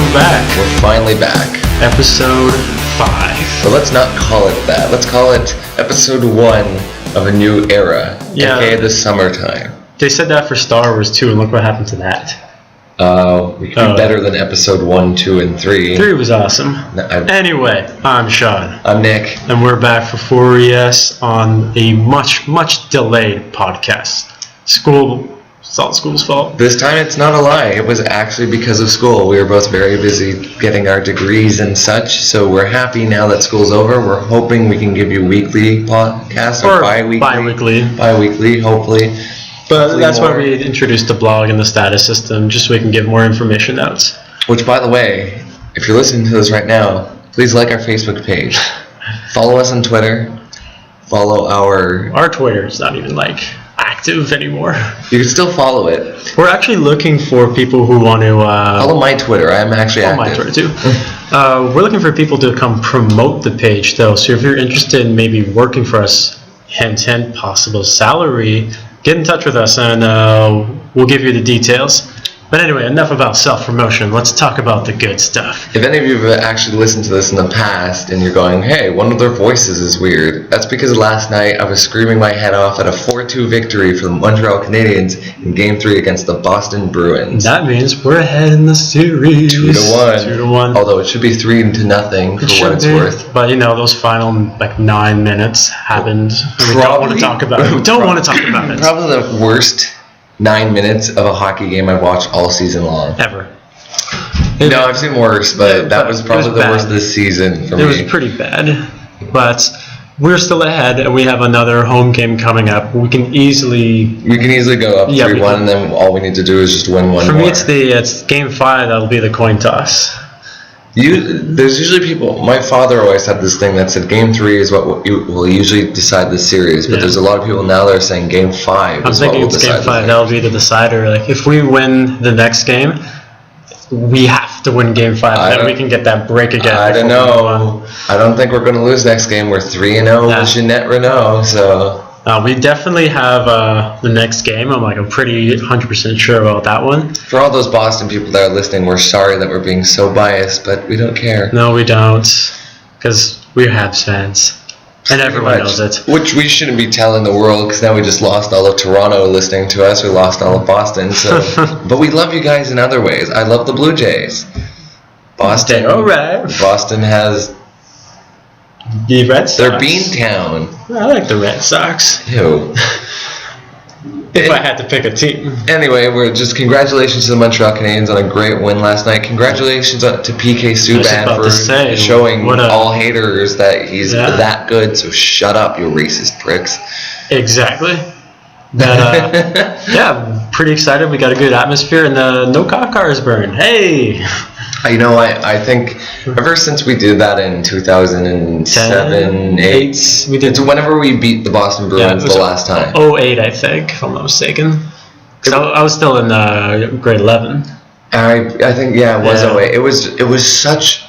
we're back. We're finally back. Episode 5. But let's not call it that. Let's call it episode 1 of a new era, aka the summertime. They said that for Star Wars too, and look what happened to that. We could be better than episode 1, 2, and 3. 3 was awesome. Anyway, I'm Sean. I'm Nick. And we're back for 4ES on a much delayed podcast. It's all school's fault. This time it's not a lie. It was actually because of school. We were both very busy getting our degrees and such, so we're happy now that school's over. We're hoping we can give you weekly podcasts or bi-weekly, hopefully. But that's why we introduced the blog and the status system, just so we can get more information out. Which, by the way, if you're listening to this right now, please like our Facebook page. Follow us on Twitter. Follow our Twitter is not even active anymore. You can still follow it. We're actually looking for people who want to follow my Twitter. I am actually active. My Twitter too. We're looking for people to come promote the page though. So if you're interested in maybe working for us, hint possible salary, get in touch with us and we'll give you the details. But anyway, enough about self-promotion. Let's talk about the good stuff. If any of you have actually listened to this in the past and you're going, hey, one of their voices is weird, that's because last night I was screaming my head off at a 4-2 victory for the Montreal Canadiens in Game 3 against the Boston Bruins. That means we're ahead in the series. 2-1. 2-1. Although it should be 3-0 for what it's worth. But those final 9 minutes happened. We don't want to talk about it. Probably the worst 9 minutes of a hockey game I've watched all season long. Ever. No, I've seen worse, but that was probably the worst this season for me. It was pretty bad, but we're still ahead, and we have another home game coming up. We can easily go up 3-1, and then all we need to do is just win one. For me, it's Game 5. That'll be the coin toss. There's usually people. My father always had this thing that said Game 3 is what will usually decide the series, but there's a lot of people now that are saying Game 5 is what will decide. I'm thinking it's Game 5. That'll be the decider. If we win the next game, we have to win Game 5, and then we can get that break again. I don't know. I don't think we're going to lose next game. We're 3-0 with Jeanette Renault, so. We definitely have the next game. I'm pretty 100% sure about that one. For all those Boston people that are listening, we're sorry that we're being so biased, but we don't care. No, we don't, because we're Habs fans, and everyone knows it. Which we shouldn't be telling the world, because now we just lost all of Toronto listening to us. We lost all of Boston, so. But we love you guys in other ways. I love the Blue Jays. Boston. All right. Boston has. The Red Sox. They're Beantown. I like the Red Sox. Ew. If I had to pick a team. Anyway, congratulations to the Montreal Canadiens on a great win last night. Congratulations to PK Subban for showing all haters that he's that good. So shut up, you racist pricks. Exactly. But, pretty excited. We got a good atmosphere, and no cop cars burned. Hey! I think ever since we did that in 2007, 8, it's whenever we beat the Boston Bruins the last time. 2008, I think, if I'm not mistaken. I was still in grade 11. I think, it was 08. It was such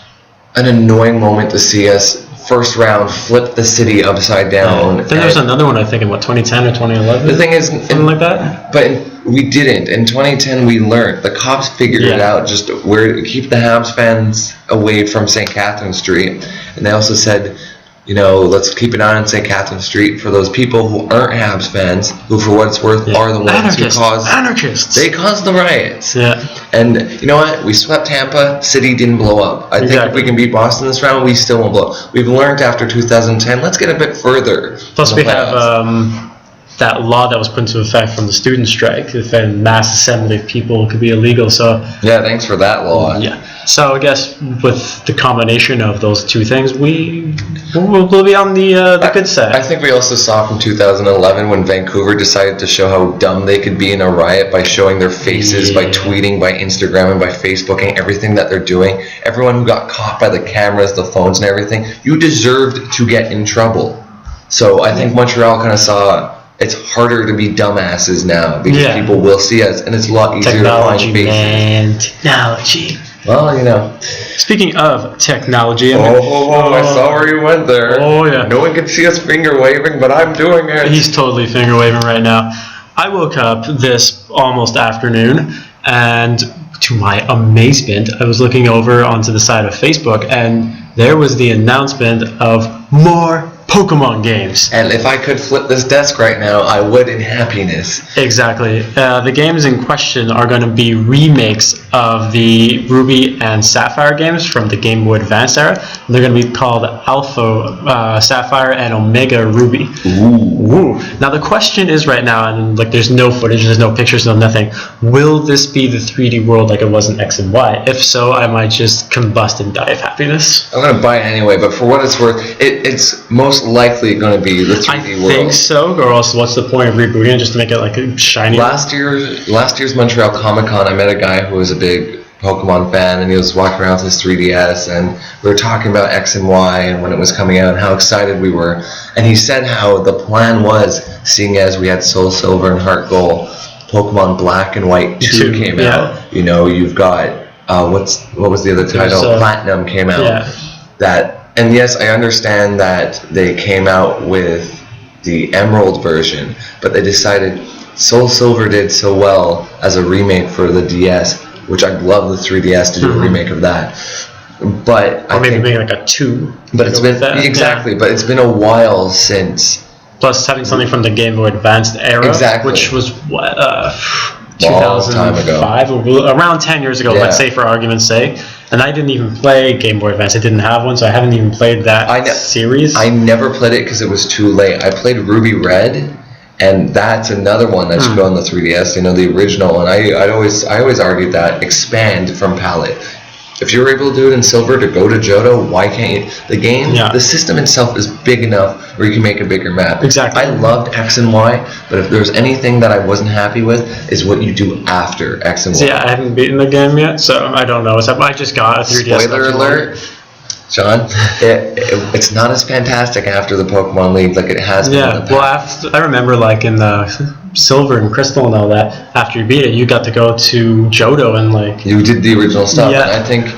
an annoying moment to see us first round flip the city upside down. Then there was another one, I think, in 2010 or 2011? The thing is, something like that? But we didn't. In 2010, we learned. The cops figured it out, just where to keep the Habs fans away from St. Catherine Street. And they also said, let's keep an eye on St. Catherine Street for those people who aren't Habs fans, who, for what it's worth, are the ones who caused... Anarchists! They caused the riots. Yeah. And you know what? We swept Tampa. City didn't blow up. I think if we can beat Boston this round, we still won't blow up. We've learned after 2010. Let's get a bit further. Plus, we have that law that was put into effect from the student strike. If a mass assembly of people could be illegal. So yeah, thanks for that law. Yeah. So I guess with the combination of those two things, we'll be on the good side. I think we also saw from 2011 when Vancouver decided to show how dumb they could be in a riot by showing their faces, by tweeting, by Instagramming, by Facebooking, everything that they're doing. Everyone who got caught by the cameras, the phones, and everything, you deserved to get in trouble. So I think Montreal kind of saw it's harder to be dumbasses now because people will see us, and it's a lot easier to find faces. Technology. Well, Speaking of technology... I saw where you went there. Oh, yeah. No one can see us finger waving, but I'm doing it. He's totally finger waving right now. I woke up this almost afternoon, and to my amazement, I was looking over onto the side of Facebook, and there was the announcement of more Pokemon games. And if I could flip this desk right now, I would in happiness. Exactly. The games in question are going to be remakes of the Ruby and Sapphire games from the Game Boy Advance era. They're going to be called Alpha Sapphire and Omega Ruby. Ooh. Now the question is right now, and like there's no footage, there's no pictures, no nothing. Will this be the 3D world like it was in X and Y? If so, I might just combust and die of happiness. I'm gonna buy it anyway, but for what it's worth, it's most likely going to be the 3D world. I think so, or else what's the point of rebooting it just to make it like a shiny? Last year's Montreal Comic Con, I met a guy who was a big Pokemon fan, and he was walking around with his 3DS, and we were talking about X and Y and when it was coming out and how excited we were. And he said how the plan was, seeing as we had Soul Silver and Heart Gold, Pokemon Black and White 2 came out. You know, you've got what was the other title? Platinum came out. Yeah. And yes, I understand that they came out with the Emerald version, but they decided Soul Silver did so well as a remake for the DS, which I'd love the 3DS to do a remake of that. But or maybe make like a 2. But it's been but it's been a while since. Plus having something from the Game Boy Advanced era, which was what 2005, around 10 years ago, let's say for argument's sake. And I didn't even play Game Boy Advance. I didn't have one, so I haven't even played that series. I never played it because it was too late. I played Ruby Red, and that's another one that should go on the 3DS. You know, the original. And I always argued that expand from palette. If you were able to do it in Silver to go to Johto, why can't you? The game, the system itself is big enough where you can make a bigger map. Exactly. I loved X and Y, but if there's anything that I wasn't happy with, is what you do after X and Y. Yeah, I haven't beaten the game yet, so I don't know what's up. I just got a 3DS. Spoiler alert, John, it's not as fantastic after the Pokemon League like it has been in the past. Well, I remember like in the Silver and Crystal and all that, after you beat it, you got to go to Johto and like... You did the original stuff, and I think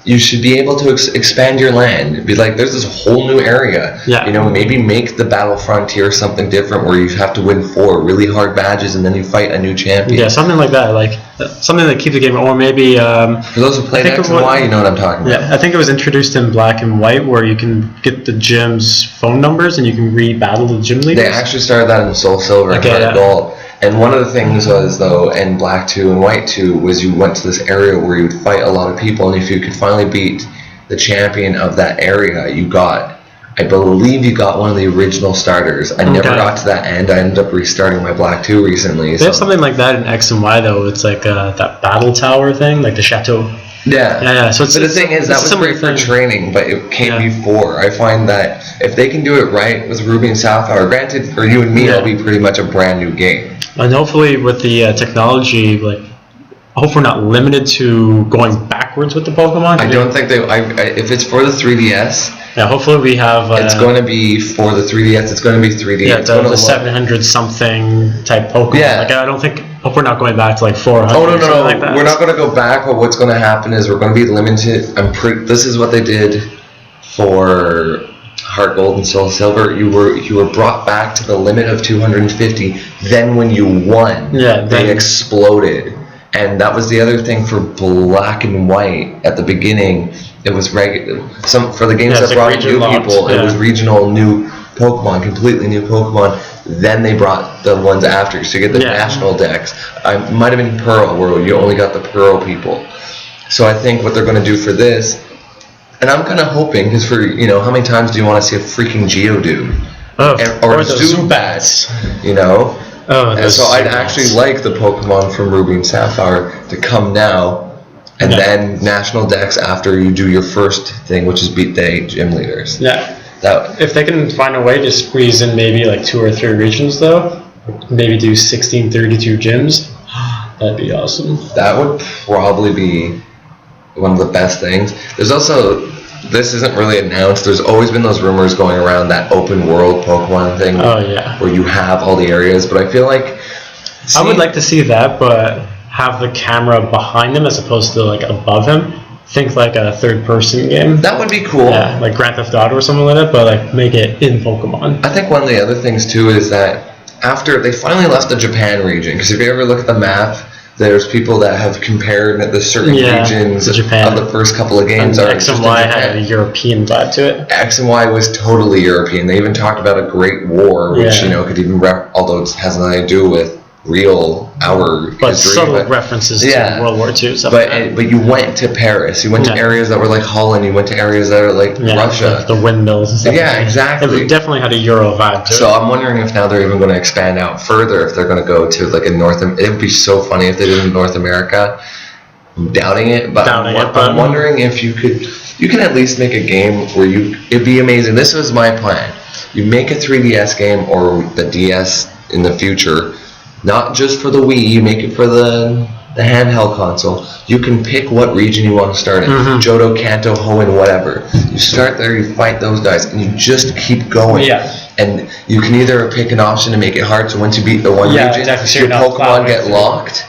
you should be able to expand your land. Be like, there's this whole new area. Yeah. You know, maybe make the Battle Frontier something different where you have to win 4 really hard badges and then you fight a new champion. Yeah, something like that. Like something that keeps the game, or maybe... for those who played X and Y, you know what I'm talking about. Yeah, I think it was introduced in Black and White where you can get the gym's phone numbers and you can re-battle the gym leaders. They actually started that in Soul Silver and Heart Gold. And one of the things was, though, in Black 2 and White 2, was you went to this area where you would fight a lot of people, and if you could finally beat the champion of that area, I believe you got one of the original starters. I never got to that end. I ended up restarting my Black 2 recently. They have something like that in X and Y, though. It's like that battle tower thing, like the chateau. Yeah. So the thing is, that was great for training, but it came before. I find that if they can do it right with Ruby and Sapphire, granted, for you and me, it'll be pretty much a brand new game. And hopefully with the technology, like, I hope we're not limited to going backwards with the Pokemon. I don't think if it's for the 3DS... Yeah, hopefully we have... it's going to be for the 3DS. It's going to be 3D. Yeah, the 700-something type Pokemon. Yeah. Like, I don't think... Hope we're not going back to like 400. Oh, no. Like that. We're not going to go back, but what's going to happen is we're going to be limited. This is what they did for Heart Gold and Soul Silver. You were brought back to the limit of 250. Then when you won, they exploded. And that was the other thing for Black and White at the beginning. It was regular. For the games that brought new people, it was regional new Pokemon, completely new Pokemon. Then they brought the ones after, so you get the national decks. It might have been Pearl, where you only got the Pearl people. So I think what they're going to do for this, and I'm kind of hoping, because for, how many times do you want to see a freaking Geodude? Or Zubats, you know? And so I'd actually like the Pokemon from Ruby and Sapphire to come now, and then national decks after you do your first thing, which is beat the 8 gym leaders. Yeah. If they can find a way to squeeze in maybe like 2 or 3 regions, though, maybe do 1632 gyms, that'd be awesome. That would probably be one of the best things. There's also, this isn't really announced, there's always been those rumors going around that open world Pokemon thing. Where you have all the areas, but I feel like... I would like to see that, but have the camera behind him as opposed to like above him. Think like a third-person game. That would be cool. Yeah, like Grand Theft Auto or something like that, but like make it in Pokemon. I think one of the other things too is that after they finally left the Japan region, because if you ever look at the map, There's people that have compared the certain regions to Japan. of the first couple of games. And X and Y had a European vibe to it. X and Y was totally European. They even talked about a Great War, which could even, although it has nothing to do with our but history, subtle references to World War II. But you went to Paris. You went to areas that were like Holland. You went to areas that are like Russia. The windmills and stuff. Yeah, exactly. It definitely had a Euro vibe to it. So I'm wondering if now they're even going to expand out further, if they're going to go to like a North. It would be so funny if they did in North America. I'm doubting it, but I'm wondering if you can at least make a game where it'd be amazing. This was my plan. You make a 3DS game or the DS in the future. Not just for the Wii, you make it for the handheld console. You can pick what region you want to start in. Johto, Kanto, Hoenn, whatever. You start there, you fight those guys, and you just keep going. Yeah. And you can either pick an option to make it hard, so once you beat the one region, your Pokemon get locked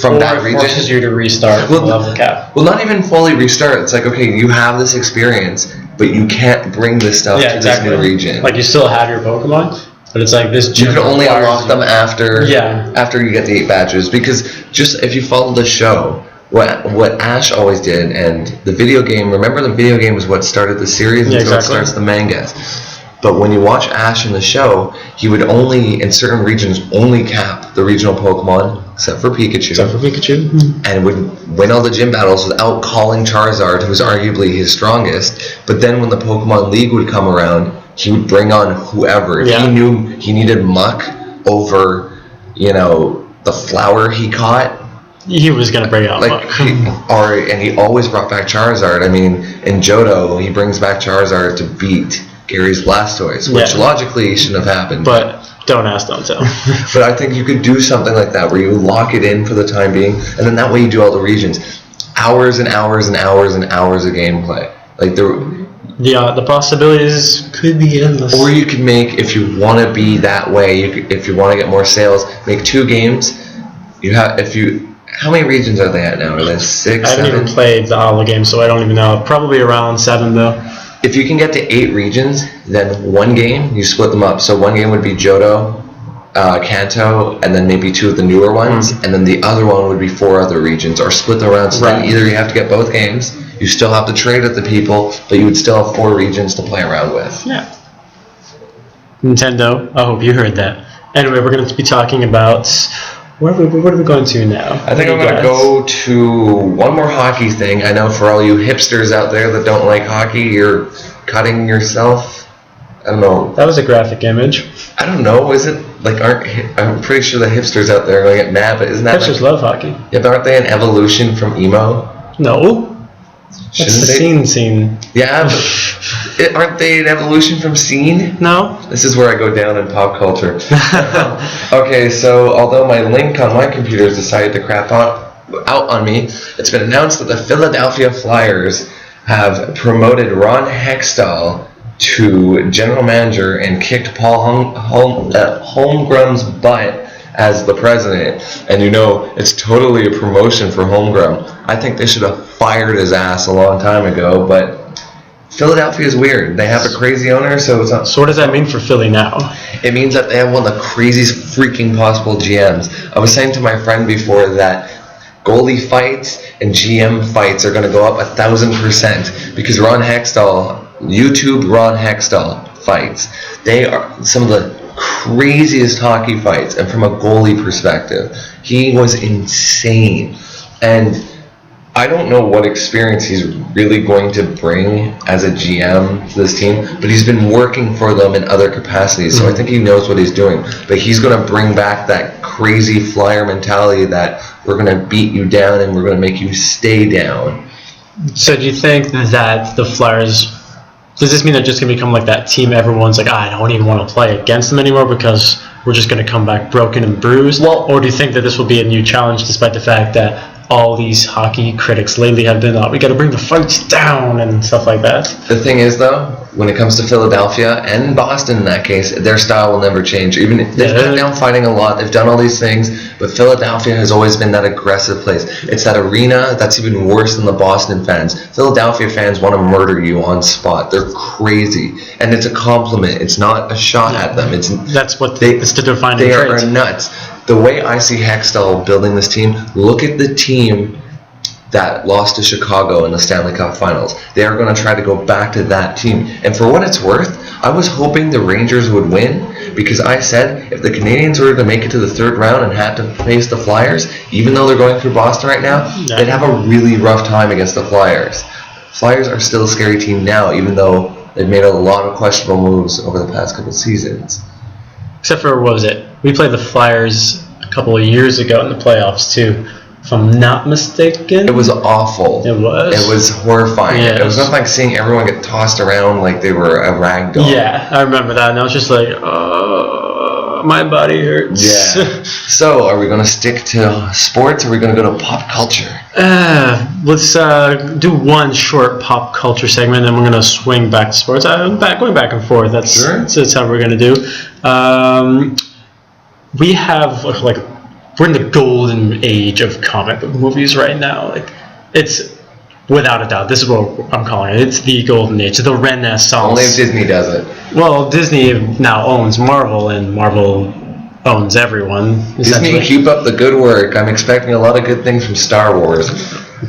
from that region. Or it forces you to restart the level cap. Well, not even fully restart. It's like, okay, you have this experience, but you can't bring this stuff to this new region. Like, you still have your Pokemon, but it's like this. You can only unlock them after you get the 8 badges. Because just if you follow the show, what Ash always did, and the video game. Remember, the video game was what started the series until it starts the mangas. But when you watch Ash in the show, he would only in certain regions only cap the regional Pokemon, except for Pikachu. And would win all the gym battles without calling Charizard, who was arguably his strongest. But then when the Pokemon League would come around, he would bring on whoever. If he knew he needed Muck over, the flower he caught, he was going to bring out Muck. And he always brought back Charizard. I mean, in Johto, he brings back Charizard to beat Gary's Blastoise, which logically shouldn't have happened. But don't ask, don't tell. But I think you could do something like that where you lock it in for the time being, and then that way you do all the regions. Hours and hours and hours and hours of gameplay. The possibilities could be endless. Or you could make, if you want to be that way, if you want to get more sales, make 2 games. How many regions are they at now? Are there 6, I haven't even played the Ala game, so I don't even know. Probably around 7 though. If you can get to 8 regions, then one game, you split them up. So one game would be Johto, Kanto, and then maybe 2 of the newer ones, and then the other one would be 4 other regions, or split them around. So then either you have to get both games, you still have to trade with the people, but you would still have 4 regions to play around with. Yeah. Nintendo, I hope you heard that. Anyway, we're going to be talking about... What are we going to now? I think I'm going to go to one more hockey thing. I know for all you hipsters out there that don't like hockey, you're cutting yourself. I don't know. That was a graphic image. I don't know. Is it like I'm pretty sure the hipsters out there are going to get mad, but isn't that hipsters love hockey? Yeah, but aren't they an evolution from emo? No. That's the scene. Yeah, but aren't they an evolution from scene? No. This is where I go down in pop culture. Okay, so although my link on my computer has decided to crap out on me, it's been announced that the Philadelphia Flyers have promoted Ron Hextall to general manager and kicked Paul Holmgrum's butt as the president. And it's totally a promotion for Holmgren. I think they should have fired his ass a long time ago, but Philadelphia is weird. They have a crazy owner, so it's not... So what does that mean for Philly now? It means that they have one of the craziest freaking possible GMs. I was saying to my friend before that goalie fights and GM fights are going to go up 1,000% because Ron Hextall, YouTube Ron Hextall fights, they are some of the craziest hockey fights, and from a goalie perspective, he was insane. And I don't know what experience he's really going to bring as a GM to this team, but he's been working for them in other capacities, so I think he knows what he's doing. But he's going to bring back that crazy Flyer mentality that we're going to beat you down and we're going to make you stay down. So do you think that the Flyers... Does this mean they're just going to become like that team everyone's like, I don't even want to play against them anymore because we're just going to come back broken and bruised? Or do you think that this will be a new challenge despite the fact that all these hockey critics lately have been, we got to bring the fights down and stuff like that? The thing is, though, when it comes to Philadelphia and Boston in that case, their style will never change. Even if they've cut down fighting a lot, they've done all these things, but Philadelphia has always been that aggressive place. It's that arena that's even worse than the Boston fans. Philadelphia fans want to murder you on spot. They're crazy, and it's a compliment. It's not a shot at them. It's to define. They are nuts. the way I see Hextall building this team, look at the team that lost to Chicago in the Stanley Cup Finals. They are going to try to go back to that team. And for what it's worth, I was hoping the Rangers would win because I said if the Canadiens were to make it to the third round and had to face the Flyers, even though they're going through Boston right now, they'd have a really rough time against the Flyers. Flyers are still a scary team now, even though they've made a lot of questionable moves over the past couple seasons. Except for, what was it? We played the Flyers a couple of years ago in the playoffs, too. If I'm not mistaken. It was awful. It was? It was horrifying. Yes. It was not like seeing everyone get tossed around like they were a rag doll. Yeah, I remember that. And I was just like, my body hurts. Yeah. So, are we going to stick to sports or are we going to go to pop culture? Let's do one short pop culture segment, and then we're going to swing back to sports. Going back and forth. That's how we're going to do. We have we're in the golden age of comic book movies right now. Like, it's without a doubt. This is what I'm calling it. It's the golden age, the Renaissance. Only if Disney does it. Well, Disney now owns Marvel, and Marvel owns everyone. Disney, keep up the good work. I'm expecting a lot of good things from Star Wars.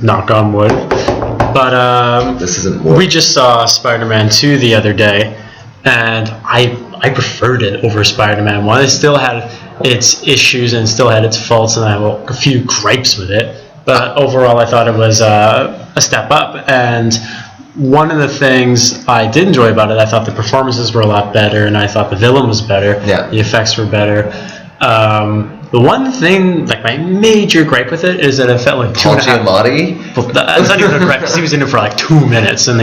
Knock on wood. But this isn't wood. We just saw Spider-Man 2 the other day, and I preferred it over Spider-Man 1. It still had its issues and still had its faults, and I have a few gripes with it. But overall, I thought it was a step up. And one of the things I did enjoy about it, I thought the performances were a lot better, and I thought the villain was better. Yeah. The effects were better. The one thing, my major gripe with it is that it felt like Paul Giamatti? Well, that's not even a gripe, because he was in it for 2 minutes, and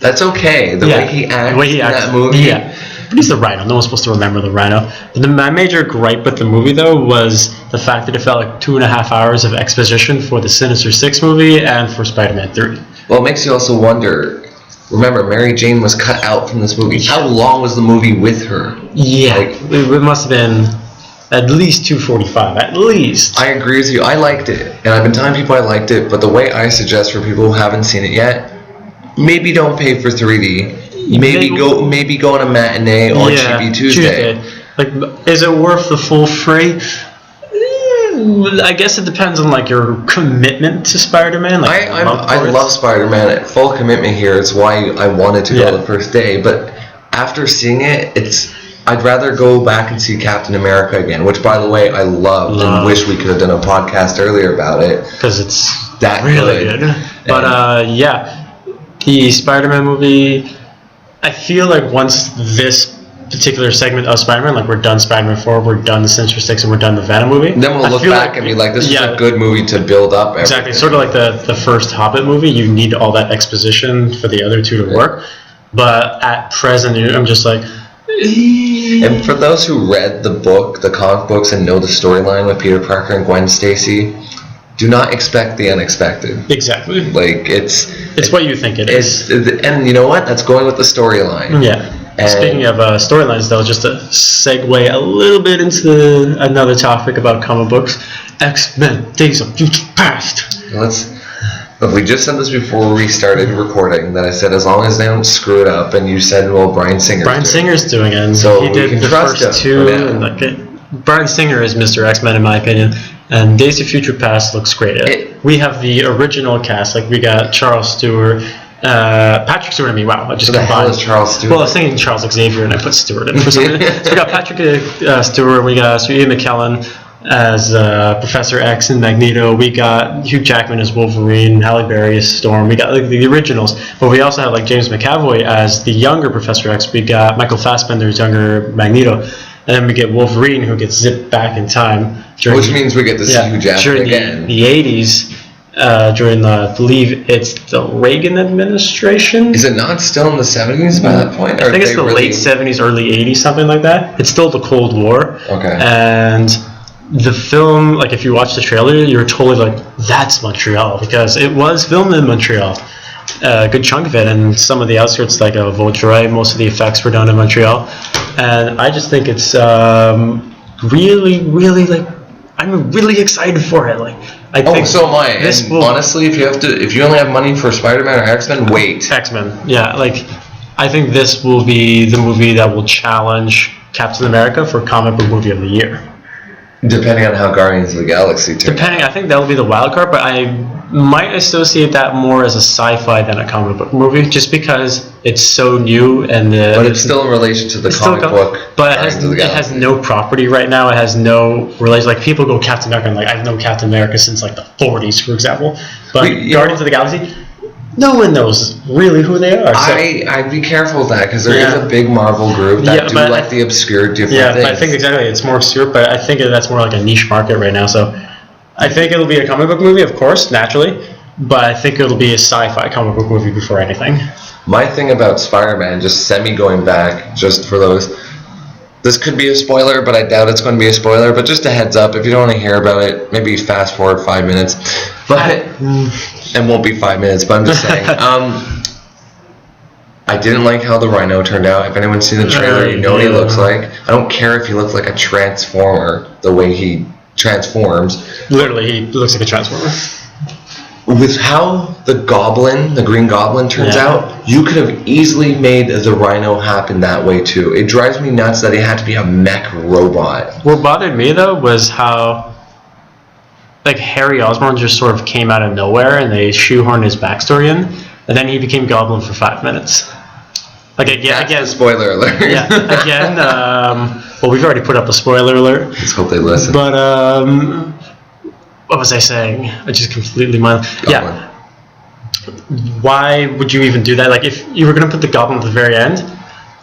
That's okay. The way he acts in that movie. Yeah. But he's the Rhino. No one's supposed to remember the Rhino. But my major gripe with the movie, though, was the fact that it felt like 2.5 hours of exposition for the Sinister Six movie and for Spider-Man 3. Well, it makes you also wonder. Remember, Mary Jane was cut out from this movie. How long was the movie with her? Yeah. It must have been at least 2:45. At least. I agree with you. I liked it. And I've been telling people I liked it. But the way I suggest for people who haven't seen it yet, maybe don't pay for 3D. Maybe go on a matinee or Cheapy Tuesday. Is it worth the full free? I guess it depends on your commitment to Spider-Man. I love Spider-Man. Full commitment here. It's why I wanted to go the first day. But after seeing it, I'd rather go back and see Captain America again, which, by the way, I loved and wish we could have done a podcast earlier about it. Because it's that really good. But the Spider-Man movie, I feel like once this particular segment of Spider-Man, we're done Spider-Man 4, we're done the Sinister Six, and we're done the Venom movie. Then we'll look back and be like, this is a good movie to build up everything. Exactly. Sort of like the first Hobbit movie. You need all that exposition for the other two to work. But at present, I'm just like... And for those who read the book, the comic books, and know the storyline with Peter Parker and Gwen Stacy, do not expect the unexpected. Exactly. It's what you think it is. And you know what? That's going with the storyline. Yeah. And speaking of storylines, though, just to segue a little bit into another topic about comic books, X-Men: Days of Future Past. We just said this before we started recording, that I said as long as they don't screw it up, and you said, well, Bryan Singer's doing it, and so he did the first two. And Bryan Singer is Mr. X-Men in my opinion, and Days of Future Past looks great. We have the original cast, we got Charles Stewart, Patrick Stewart. I just combined. Hell is Charles Stewart? Well, I was thinking Charles Xavier, and I put Stewart in for some reason. So we got Patrick Stewart, we got Ian McKellen as Professor X and Magneto, we got Hugh Jackman as Wolverine, Halle Berry as Storm, we got the originals, but we also have James McAvoy as the younger Professor X, we got Michael Fassbender as younger Magneto, and then we get Wolverine, who gets zipped back in time. Which means we get to see Hugh Jackman again. The 80s, during I believe it's the Reagan administration. Is it not still in the 70s by that point? I think it's the late 70s, early 80s, something like that. It's still the Cold War. Okay. And the film, if you watch the trailer, you're totally that's Montreal, because it was filmed in Montreal. A good chunk of it, and some of the outskirts of Vaudreuil, most of the effects were done in Montreal. And I just think it's really, really, I'm really excited for it. I think so am I. Honestly, if you only have money for Spider-Man or X-Men, wait. X-Men, yeah. I think this will be the movie that will challenge Captain America for comic book movie of the year. Depending on how Guardians of the Galaxy turns out. I think that'll be the wild card, but I might associate that more as a sci-fi than a comic book movie, just because it's so new and but it's still in relation to the comic book. But it has no property right now. It has no relation. Like people go Captain America, and like I've known Captain America since like the 40s, for example. But Guardians of the Galaxy, no one knows really who they are. So. I'd be careful with that because there is a big Marvel group that do like the obscure different things. Yeah, I think exactly. It's more obscure, but I think that's more like a niche market right now. So I think it'll be a comic book movie, of course, naturally, but I think it'll be a sci-fi comic book movie before anything. My thing about Spider-Man, just going back, just for those, this could be a spoiler, but I doubt it's going to be a spoiler, but just a heads up, if you don't want to hear about it, maybe fast forward 5 minutes, but it won't be 5 minutes, but I'm just saying, I didn't like how the Rhino turned out. If anyone's seen the trailer, you know what he looks like. I don't care if he looks like a transformer, the way he transforms. Literally, he looks like a transformer. With how the Green Goblin turns out, you could have easily made the Rhino happen that way too. It drives me nuts that he had to be a mech robot. What bothered me though was how like Harry Osborn just sort of came out of nowhere and they shoehorned his backstory in, and then he became Goblin for 5 minutes. Like again, spoiler alert. Yeah, again. Well, we've already put up a spoiler alert. Let's hope they listen. But what was I saying? I just completely Yeah. Why would you even do that? Like, if you were gonna put the Goblin at the very end,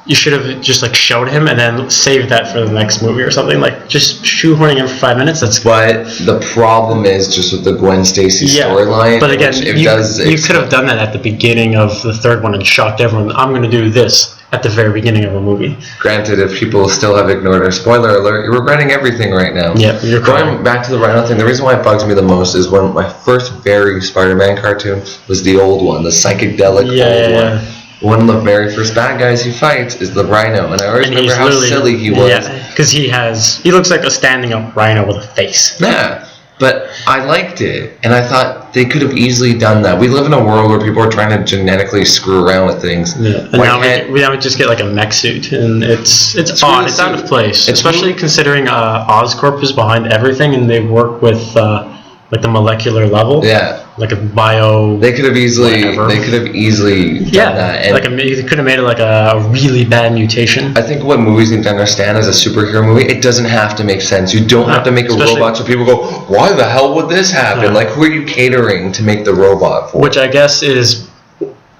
you should have just like showed him and then saved that for the next movie or something. Like, just shoehorning him for 5 minutes. But the problem is just with the Gwen Stacy storyline. But again, you could have done that at the beginning of the third one and shocked everyone. I'm going to do this at the very beginning of a movie. Granted, if people still have ignored our spoiler alert, you're regretting everything right now. Yeah, you're going back to the Rhino thing. The reason why it bugs me the most is when my first very Spider-Man cartoon was the old one, the psychedelic old one. One of the very first bad guys he fights is the Rhino, and I always remember how silly he was. Yeah, because he looks like a standing-up rhino with a face. Yeah, but I liked it, and I thought they could have easily done that. We live in a world where people are trying to genetically screw around with things. Yeah, and now we just get like a mech suit, and it's odd. Really, it's out of place, especially considering Oscorp is behind everything, and they work with like the molecular level. Yeah. Like a bio. They could have easily done that. And like they could have made it like a really bad mutation. I think what movies need to understand as a superhero movie, it doesn't have to make sense. You don't have to make a robot so people go, why the hell would this happen? Like, who are you catering to make the robot for? Which I guess is,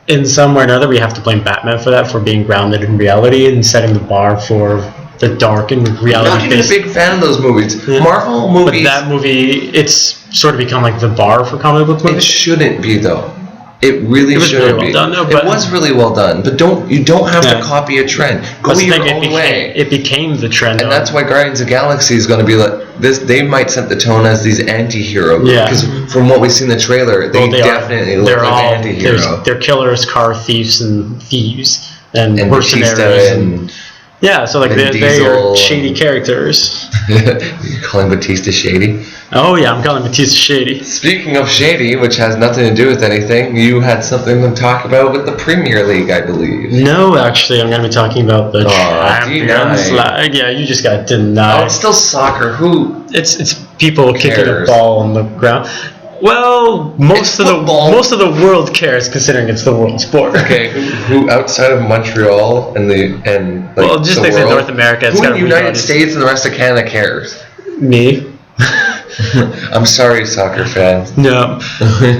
in some way or another, we have to blame Batman for that, for being grounded in reality and setting the bar for the dark and reality. I'm not even a big fan of those movies. Yeah. Marvel movies. But that movie, it's sort of become like the bar for comic book movies. It shouldn't be though. It really shouldn't be. It was really well done, but you don't have to copy a trend. Go your own way. It became the trend, and that's why Guardians of the Galaxy is going to be like this. They might set the tone as these anti-heroes. Yeah. Because from what we see in the trailer, they definitely look like anti-heroes. They're killers, car thieves, and mercenaries. Yeah, so like they are shady characters. You're calling Batista shady? Oh yeah, I'm calling Batista shady. Speaking of shady, which has nothing to do with anything, you had something to talk about with the Premier League, I believe. No, actually, I'm going to be talking about the Champions League. Yeah, you just got denied. Oh, it's still soccer. Who? It's people kicking a ball on the ground. Well, most of the world cares, considering it's the world sport. Okay, who outside of Montreal and just things in North America. Who in the United States and the rest of Canada cares? Me. I'm sorry, soccer fans. No.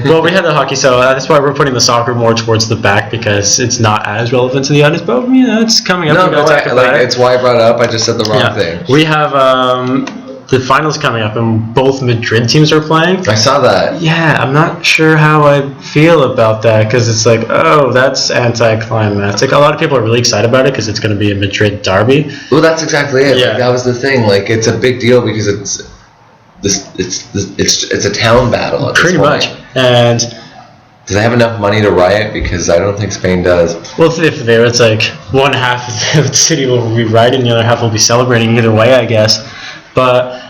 Well, we had the hockey, so that's why we're putting the soccer more towards the back, because it's not as relevant to the audience. But it's coming up. It's why I brought it up. I just said the wrong thing. We have the finals coming up, and both Madrid teams are playing. I saw that. Yeah, I'm not sure how I feel about that, because it's like, oh, that's anticlimactic. A lot of people are really excited about it because it's going to be a Madrid derby. Well, that's exactly it. Yeah. Like, that was the thing. Like, it's a big deal because it's a town battle at pretty this point. Much. And do they have enough money to riot? Because I don't think Spain does. Well, if there, it's like one half of the city will be rioting, the other half will be celebrating. Either way, I guess. But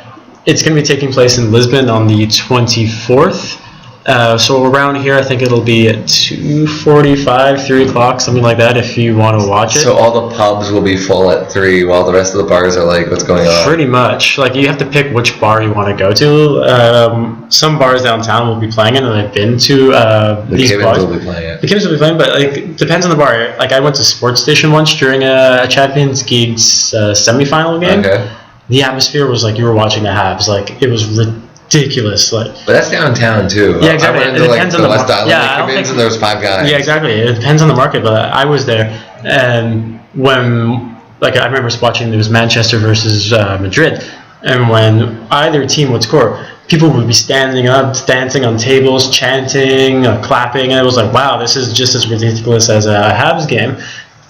it's going to be taking place in Lisbon on the 24th, So around here, I think it'll be at 2:45, 3 o'clock, something like that, if you want to watch it. So all the pubs will be full at 3, while the rest of the bars are like, what's going on? Pretty much. Like, you have to pick which bar you want to go to. Some bars downtown will be playing it, and I've been to these bars. The Cavens will be playing it. The Cavens will be playing, but like, depends on the bar. Like, I went to Sports Station once during a Champions League's semifinal game. Okay. The atmosphere was like you were watching the Habs. Like, it was ridiculous. Like, but that's downtown too. Yeah, exactly. I went to depends on the the West Island Cavens, and there was 5 guys. Yeah, exactly. It depends on the market, but I was there, and when, like, I remember watching, it was Manchester versus Madrid, and when either team would score, people would be standing up, dancing on tables, chanting, clapping, and it was like, wow, this is just as ridiculous as a Habs game.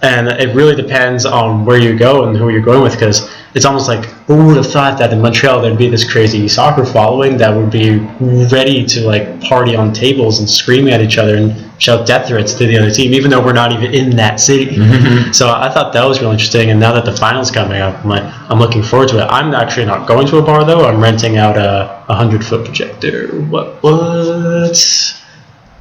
And it really depends on where you go and who you're going with, because it's almost like, who would have thought that in Montreal there'd be this crazy soccer following that would be ready to like party on tables and scream at each other and shout death threats to the other team, even though we're not even in that city. Mm-hmm. So I thought that was really interesting. And now that the final's coming up, I'm looking forward to it. I'm actually not going to a bar though. I'm renting out a 100-foot projector. What?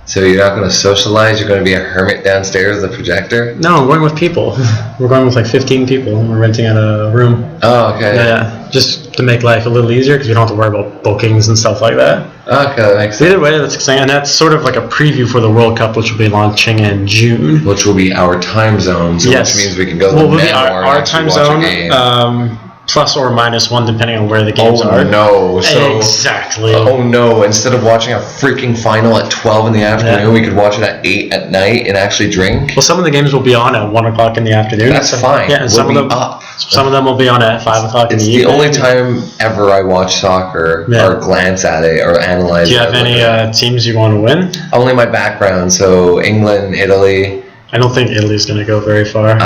So you're not going to socialize? You're going to be a hermit downstairs with a projector? No, I'm going with people. We're going with like 15 people. We're renting out a room. Oh, okay. Yeah, just to make life a little easier because we don't have to worry about bookings and stuff like that. Okay, that makes sense. Either way, that's exciting. And that's sort of like a preview for the World Cup, which will be launching in June. Which will be our time zone, so yes. Which means we can go to the our time zone. Plus or minus 1 depending on where the games are. Oh no! So, exactly. Oh no! Instead of watching a freaking final at 12 in the afternoon, we could watch it at 8 at night and actually drink. Well, some of the games will be on at 1 o'clock in the afternoon. That's fine. Yeah, and some of them will be on at 5 o'clock in the evening. It's the only time ever I watch soccer or glance at it or analyze it. Do you have any teams you want to win? Only my background, so England, Italy. I don't think Italy's going to go very far.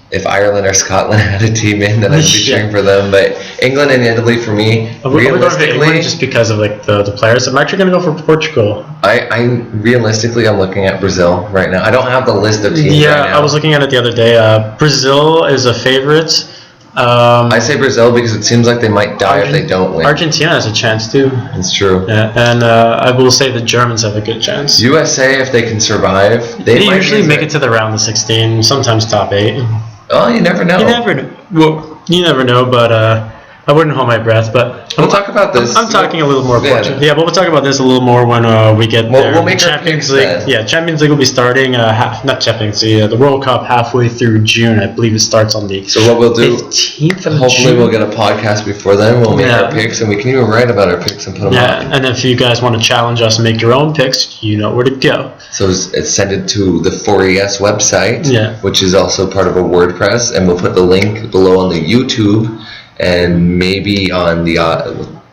If Ireland or Scotland had a team in, then I'd be cheering for them. But England and Italy for me, realistically, just because of like the players. I'm actually going to go for Portugal. I'm looking at Brazil right now. I don't have the list of teams. Yeah, right now. I was looking at it the other day. Brazil is a favorite. I say Brazil because it seems like they might die if they don't win. Argentina has a chance too. It's true. Yeah, and I will say the Germans have a good chance. USA, if they can survive, they usually make it to the round of 16, sometimes top 8. Oh, you never know. You never know. Well, you never know, but I wouldn't hold my breath. But we'll talk about this. I'm talking a little more. But we'll talk about this a little more when we get there. We'll make Champions League. Then. Yeah, Champions League will be starting not Champions League. The World Cup halfway through June. I believe it starts on the. So what we'll do? 15th of hopefully June. We'll get a podcast before then. We'll make our picks, and we can even write about our picks and put them up. Yeah, and if you guys want to challenge us and make your own picks, you know where to go. So it's send it to the 4ES website, which is also part of a WordPress, and we'll put the link below on the YouTube. And maybe on the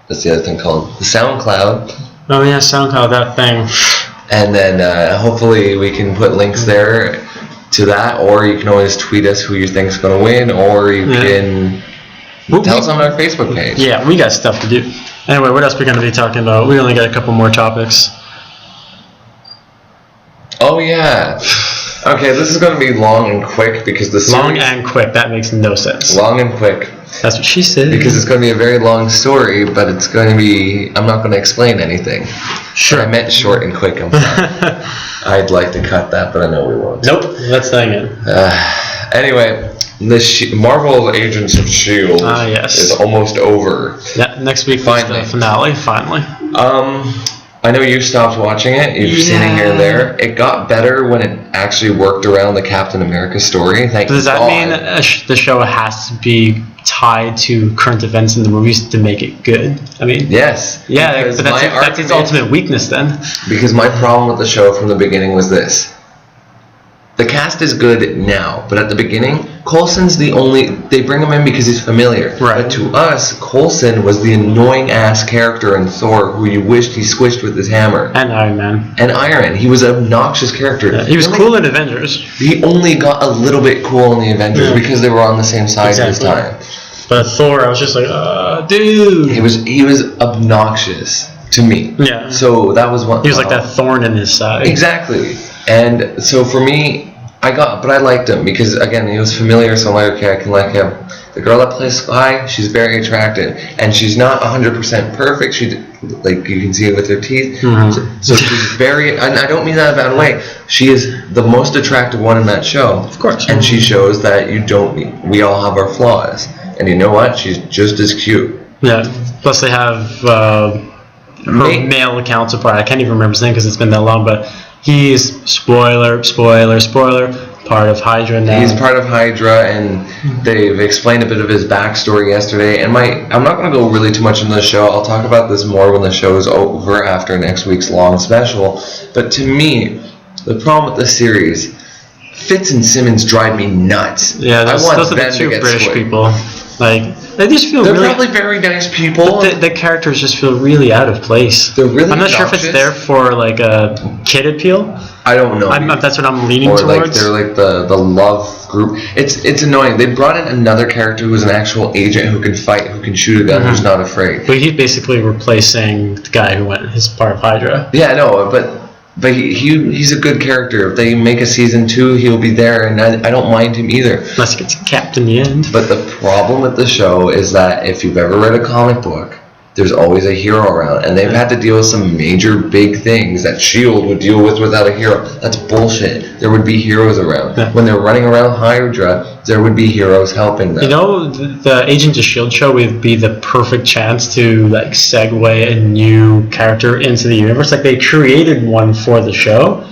what's the other thing called? The SoundCloud. Oh yeah, SoundCloud, that thing. And then hopefully we can put links there to that, or you can always tweet us who you think is going to win, or you can tell us on our Facebook page. Yeah, we got stuff to do. Anyway, what else are we going to be talking about? We only got a couple more topics. Oh yeah. Okay, this is going to be long and quick because the series... Long and quick, that makes no sense. Long and quick. That's what she said. Because it's going to be a very long story, but it's going to be... I'm not going to explain anything. Sure. I meant short and quick, I'm sorry. I'd like to cut that, but I know we won't. Nope, that's staying in. Anyway, the Marvel Agents of S.H.I.E.L.D. is almost over. Yeah, next week is the finale, finally. I know you stopped watching it. You've seen it here and there. It got better when it actually worked around the Captain America story. Does that mean the show has to be tied to current events in the movies to make it good? I mean, yes. Yeah, but that's its ultimate weakness then. Because my problem with the show from the beginning was this. The cast is good now, but at the beginning, Coulson's the only... They bring him in because he's familiar. Right. But to us, Coulson was the annoying-ass character in Thor who you wished he squished with his hammer. And Iron Man. And Iron. He was an obnoxious character. Yeah, he was cool in Avengers. He only got a little bit cool in the Avengers because they were on the same side this time. But Thor, I was just like, dude. He was obnoxious to me. Yeah. So that was one... He was like that thorn in his side. Exactly. And so for me, I liked him because, again, he was familiar, so I'm like, okay, I can like him. the girl that plays Spy, she's very attractive, and she's not 100% perfect. She, like, you can see it with her teeth. So she's very, and I don't mean that in a bad way. She is the most attractive one in that show. Of course. And she shows that we all have our flaws. And you know what? She's just as cute. Yeah. Plus they have her male counterpart. I can't even remember his name because it's been that long, but he's spoiler, part of Hydra now. He's part of Hydra, and they've explained a bit of his backstory yesterday. And I'm not going to go really too much into the show. I'll talk about this more when the show is over after next week's long special. But to me, the problem with the series, Fitz and Simmons drive me nuts. Yeah, those are the two British people. Like, they just feel They're probably very nice people. But the characters just feel really out of place. They're really I'm not sure if it's there for, like, a kid appeal. I don't know. That's what I'm leaning or towards. Like they're like the love group. It's annoying. They brought in another character who's an actual agent who can fight, who can shoot a gun, who's not afraid. But he's basically replacing the guy who went his part of Hydra. Yeah, I know, but he's a good character. If they make a season 2, he'll be there, and I don't mind him either. Unless he gets capped in the end. But the problem with the show is that if you've ever read a comic book, there's always a hero around, and they've had to deal with some major big things that S.H.I.E.L.D. would deal with without a hero. That's bullshit. There would be heroes around. Yeah. When they're running around Hydra, there would be heroes helping them. You know, the Agent of S.H.I.E.L.D. show would be the perfect chance to, like, segue a new character into the universe. Like, they created one for the show.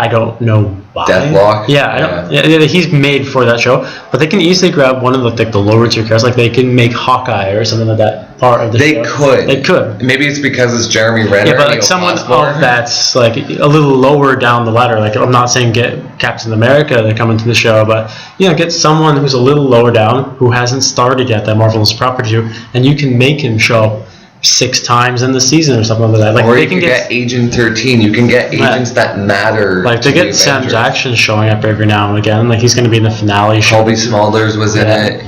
I don't know why. Deathlock? Yeah, he's made for that show. But they can easily grab one of the lower tier characters. Like, they can make Hawkeye or something like that part of the show. They could. Maybe it's because it's Jeremy Renner. Yeah, but like someone that's like a little lower down the ladder. Like, I'm not saying get Captain America to come into the show, but get someone who's a little lower down who hasn't started yet that Marvel is proper to, and you can make him show up 6 times in the season or something like that. Like, or you can get Agent 13. You can get agents that matter. Like, they get Sam Jackson showing up every now and again. Like, he's going to be in the finale show. Colby Smulders was in it.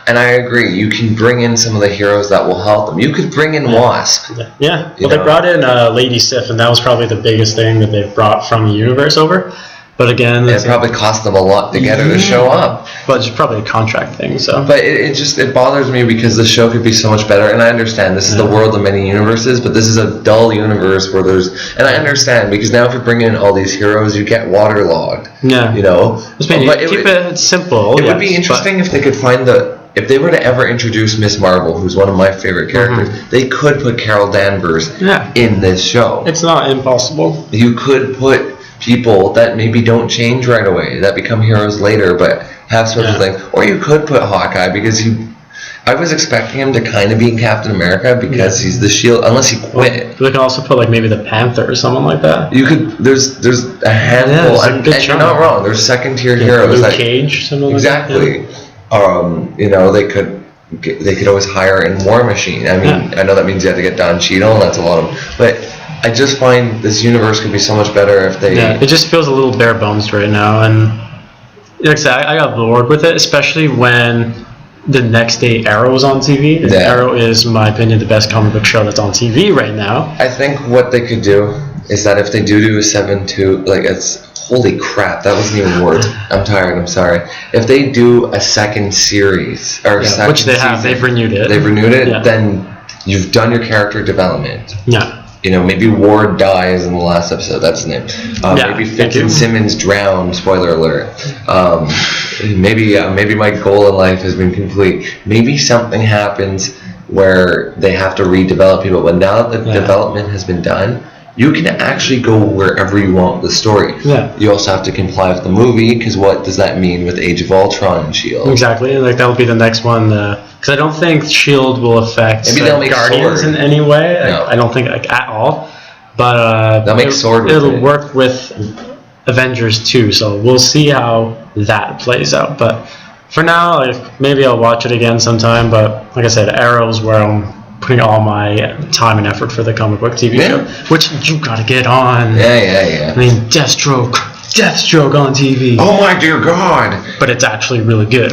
And I agree. You can bring in some of the heroes that will help them. You could bring in Wasp. Yeah. Well, they brought in Lady Sif, and that was probably the biggest thing that they brought from the universe over. But again, it probably cost them a lot to get her to show up. But it's probably a contract thing. So. But it bothers me because the show could be so much better. And I understand this is the world of many universes, but this is a dull universe where there's. And I understand because now if you bring in all these heroes, you get waterlogged. Yeah. But keep it simple. It would be interesting if they could find if they were to ever introduce Miss Marvel, who's one of my favorite characters, they could put Carol Danvers in this show. It's not impossible. You could put people that maybe don't change right away, that become heroes later, but have special things. Or you could put Hawkeye because I was expecting him to kind of be Captain America because he's the Shield, unless he quit. We can also put like maybe the Panther or someone like that. You could. There's a handful, and you're not wrong. There's second tier heroes. Luke Cage, something exactly. Like that. They could always hire in War Machine. I mean, I know that means you have to get Don Cheadle, and that's a lot of them, but. I just find this universe could be so much better if they... Yeah, it just feels a little bare bones right now, and like I said, I got bored with it, especially when the next day Arrow was on TV. And Arrow is, in my opinion, the best comic book show that's on TV right now. I think what they could do is that if they do a 7-2, like holy crap, that wasn't even words. I'm tired, I'm sorry. If they do a second series, or second which they have, they've renewed it. Then you've done your character development. Yeah. Maybe Ward dies in the last episode. That's the name. Maybe Fitz and Simmons drown. Spoiler alert. Maybe my goal in life has been complete. Maybe something happens where they have to redevelop people. But now that the development has been done, you can actually go wherever you want with the story. Yeah. You also have to comply with the movie, because what does that mean with Age of Ultron and S.H.I.E.L.D.? Exactly. Like, that'll be the next one. Because I don't think S.H.I.E.L.D. will affect Guardians in any way. No. I don't think at all. But they'll make Sword with it'll work with Avengers too. So we'll see how that plays out. But for now, maybe I'll watch it again sometime. But like I said, Arrow's where I'm putting all my time and effort for the comic book TV show, which you gotta get on. Yeah. I mean, Deathstroke on TV. Oh my dear God! But it's actually really good.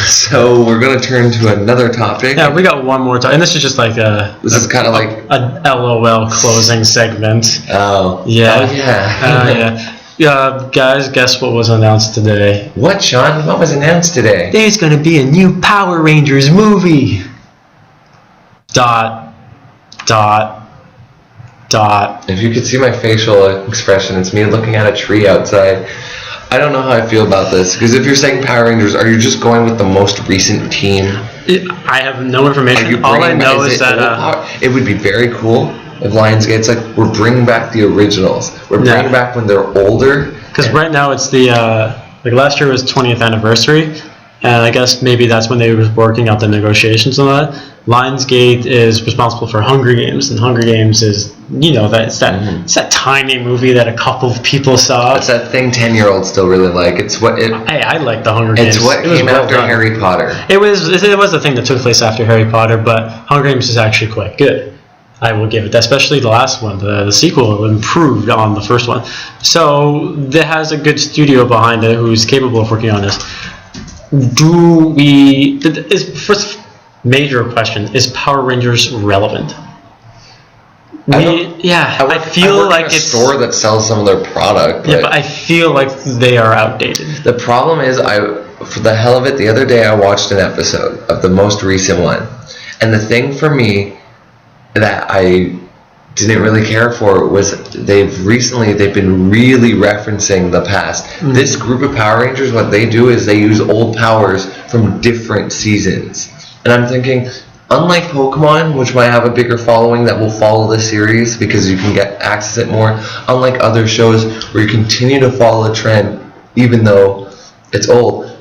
So we're gonna turn to another topic. Yeah, we got one more topic, and this is just like This is kind of like a LOL closing segment. Oh. Yeah. Oh yeah. Yeah. Guys, guess what was announced today? What, Sean? What was announced today? There's gonna be a new Power Rangers movie. Dot. If you could see my facial expression, it's me looking at a tree outside. I don't know how I feel about this, because if you're saying Power Rangers, are you just going with the most recent team? I have no information. All I know is that it would be very cool if Lionsgate's like, we're bringing back the originals. We're bringing back when they're older. Because right now it's the like last year was 20th anniversary, and I guess maybe that's when they were working out the negotiations and all that. Lionsgate is responsible for Hunger Games, and Hunger Games is, it's that tiny movie that a couple of people saw. It's that thing 10-year-olds still really like. It's what it. I like the Hunger Games. It's what came after Harry Potter. It was the thing that took place after Harry Potter, but Hunger Games is actually quite good. I will give it that, especially the last one. The sequel improved on the first one. So it has a good studio behind it who's capable of working on this. First major question, is Power Rangers relevant? I feel like it's a store that sells some of their product. But I feel like they are outdated. The problem is, for the hell of it, the other day I watched an episode of the most recent one, and the thing for me that I didn't really care for was they've been really referencing the past. Mm-hmm. This group of Power Rangers, what they do is they use old powers from different seasons. And I'm thinking, unlike Pokemon, which might have a bigger following that will follow the series because you can get access to it more, unlike other shows where you continue to follow a trend even though it's old,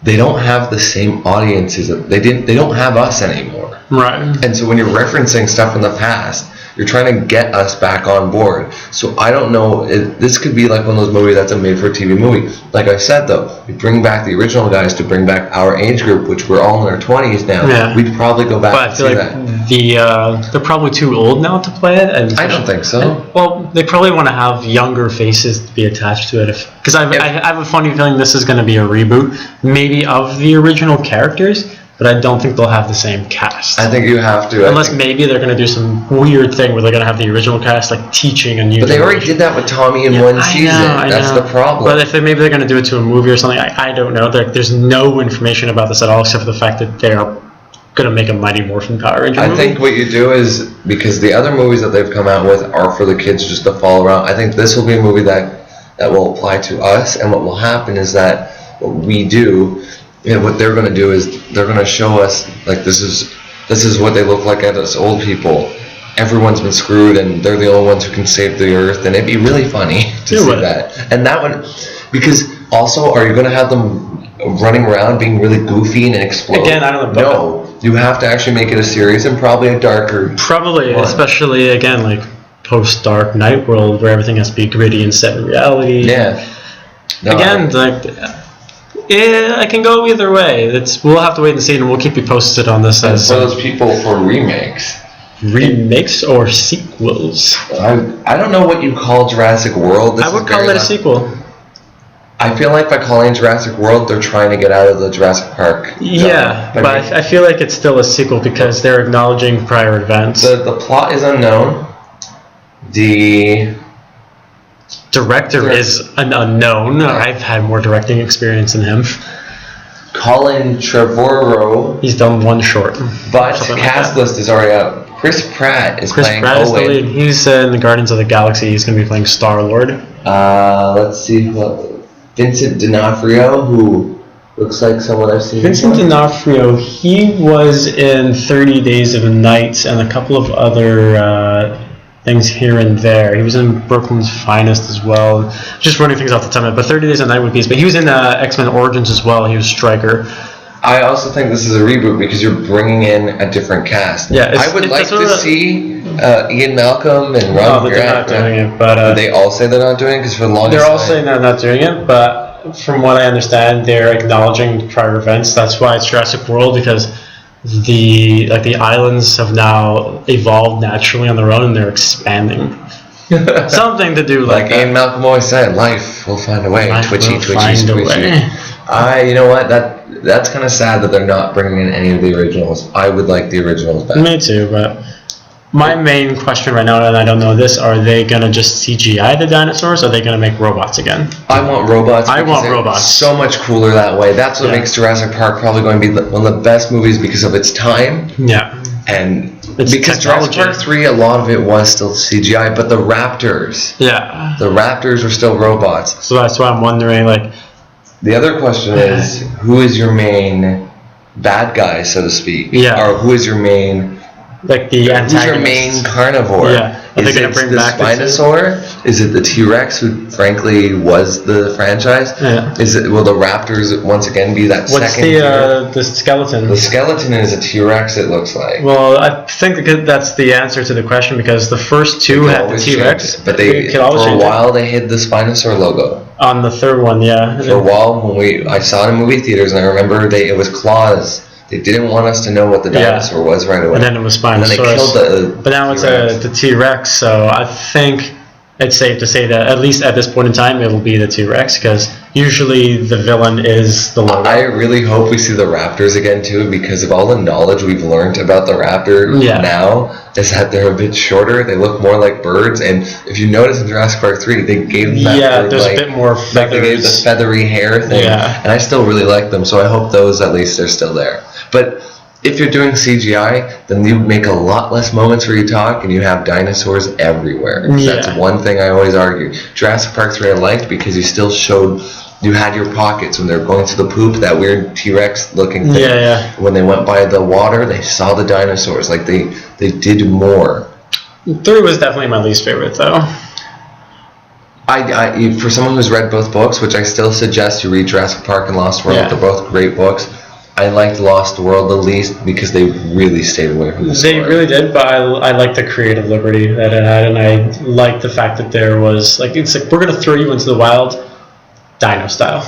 they don't have the same audiences. They don't have us anymore. Right. And so when you're referencing stuff from the past, you're trying to get us back on board. So I don't know. This could be like one of those movies that's a made-for-TV movie. Like I said, though, we bring back the original guys to bring back our age group, which we're all in our 20s now. Yeah. We'd probably go back and see that. They're probably too old now to play it. And I don't think so. They probably want to have younger faces to be attached to it. Because I have a funny feeling this is going to be a reboot, maybe of the original characters. But I don't think they'll have the same cast. I think you have to. Unless maybe they're going to do some weird thing where they're going to have the original cast like teaching a new. But they already did that with Tommy in one season. That's the problem. But if maybe they're going to do it to a movie or something, I don't know. There's no information about this at all except for the fact that they are going to make a Mighty Morphin Power Ranger movie. I think what you do is, because the other movies that they've come out with are for the kids just to follow around, I think this will be a movie that will apply to us, and what will happen is that what we do. And what they're going to do is they're going to show us, like, this is what they look like as old people. Everyone's been screwed, and they're the only ones who can save the earth. And it'd be really funny to see that. And that one, because also, are you going to have them running around being really goofy and explode? Again, I don't know. No, you have to actually make it a series and probably a darker. Probably, especially again, like post-Dark Night World, where everything has to be gritty and set in reality. Yeah. No, I can go either way. We'll have to wait and see, and we'll keep you posted on this. And for those people for remakes. Remakes or sequels? I don't know what you call Jurassic World. I would call it a sequel. I feel like by calling it Jurassic World, they're trying to get out of the Jurassic Park zone. Yeah, but I feel like it's still a sequel because they're acknowledging prior events. The plot is unknown. The director is an unknown. I've had more directing experience than him. Colin Trevorrow. He's done one short. But cast list is already out. Chris Pratt is playing Owen. Is the lead. He's in the Guardians of the Galaxy. He's going to be playing Star-Lord. Let's see. Vincent D'Onofrio, who looks like someone I've seen Vincent D'Onofrio, he was in 30 Days of a Night and a couple of other things here and there. He was in Brooklyn's Finest as well. Just running things off the top of my head, but 30 Days of a Night would be. But he was in X-Men Origins as well. He was Stryker. I also think this is a reboot because you're bringing in a different cast. Yeah, I would like to see Ian Malcolm and Ron Grant. They're not doing it, but they all say they're not doing it because for the longest they're all saying they're not doing it, but from what I understand, they're acknowledging prior events. That's why it's Jurassic World, because the islands have now evolved naturally on their own and they're expanding. Something to do like Ian Malcolm always said, life will find a way. Twitchy. You know what? That's kind of sad that they're not bringing in any of the originals. I would like the originals back. Me too, but My main question right now, and I don't know this, are they going to just CGI the dinosaurs, or are they going to make robots again? I want robots. I want robots. So much cooler that way. That's what makes Jurassic Park probably going to be one of the best movies because of its time. Yeah. And it's because technology. Jurassic Park 3, a lot of it was still CGI, but the raptors. Yeah. The raptors were still robots. So that's why I'm wondering, like... The other question is, who is your main bad guy, so to speak? Yeah. Or who is your main... Like the antagonist. Who's your main carnivore? Yeah. Are they going to bring the back Spinosaur? Is it the T-Rex, who frankly was the franchise? Yeah. Will the Raptors once again be that second tier? What's the skeleton? The skeleton is a T-Rex, it looks like. Well, I think that's the answer to the question, because the first two had the T-Rex. But for a while they hid the Spinosaur logo. On the third one, yeah. For a while, I saw it in movie theaters, and I remember it was claws. They didn't want us to know what the dinosaur was right away. And then it was Spinosaurus. And then they killed the But now it's the T-Rex, so I think it's safe to say that at least at this point in time it will be the T-Rex, because usually the villain is the logo. I really hope we see the raptors again too, because of all the knowledge we've learned about the raptor now is that they're a bit shorter, they look more like birds, and if you notice in Jurassic Park 3 they gave them that there's a bit more feathers. Like they gave the feathery hair thing, and I still really like them, so I hope those at least are still there. But if you're doing CGI, then you make a lot less moments where you talk, and you have dinosaurs everywhere. That's one thing I always argue. Jurassic Park 3 I liked because you still showed, you had your pockets when they were going to the poop, that weird T-Rex looking thing. When they went by the water, they saw the dinosaurs. Like they did more. 3 was definitely my least favorite, though. For someone who's read both books, which I still suggest you read Jurassic Park and Lost World, they're both great books. I liked Lost World the least because they really stayed away from the story. They really did, but I like the creative liberty that it had, and I like the fact that there was it's like we're gonna throw you into the wild, dino style.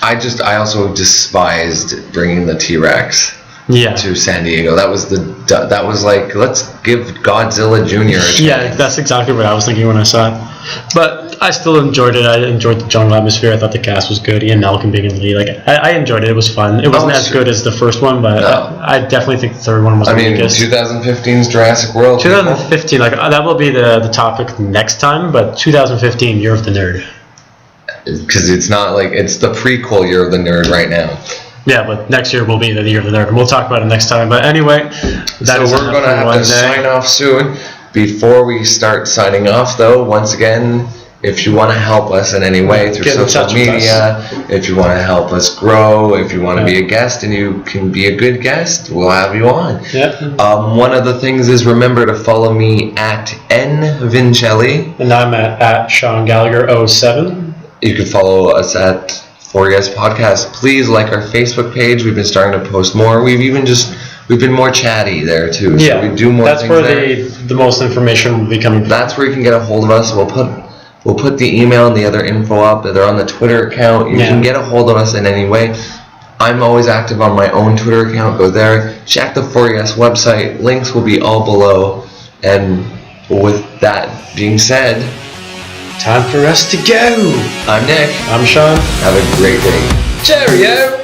I also despised bringing the T-Rex to San Diego. That was like, let's give Godzilla Jr. a chance. Yeah, that's exactly what I was thinking when I saw it. But I still enjoyed it. I enjoyed the jungle atmosphere. I thought the cast was good. Ian Malcolm being in the lead. I enjoyed it. It was fun. It wasn't as good as the first one, but I definitely think the third one was the weakest. 2015's Jurassic World. 2015, that will be the topic next time, but 2015, Year of the Nerd. Because it's not it's the prequel Year of the Nerd right now. Yeah, but next year will be the Year of the Nerd, and we'll talk about it next time. But anyway, so we're going to have to sign off soon. Before we start signing off, though, once again, if you want to help us in any way through social media, if you want to help us grow, if you want to be a guest and you can be a good guest, we'll have you on. One of the things is, remember to follow me at Vincelli. And I'm at Sean Gallagher 07. You can follow us at 4Yes Podcast. Please like our Facebook page. We've been starting to post more. We've been more chatty there too. So we do more. That's where the most information will be coming from. That's where you can get a hold of us. We'll put the email and the other info up. They're on the Twitter account. You can get a hold of us in any way. I'm always active on my own Twitter account. Go there. Check the 4Yes website. Links will be all below. And with that being said, time for us to go. I'm Nick. I'm Sean. Have a great day. Cheerio.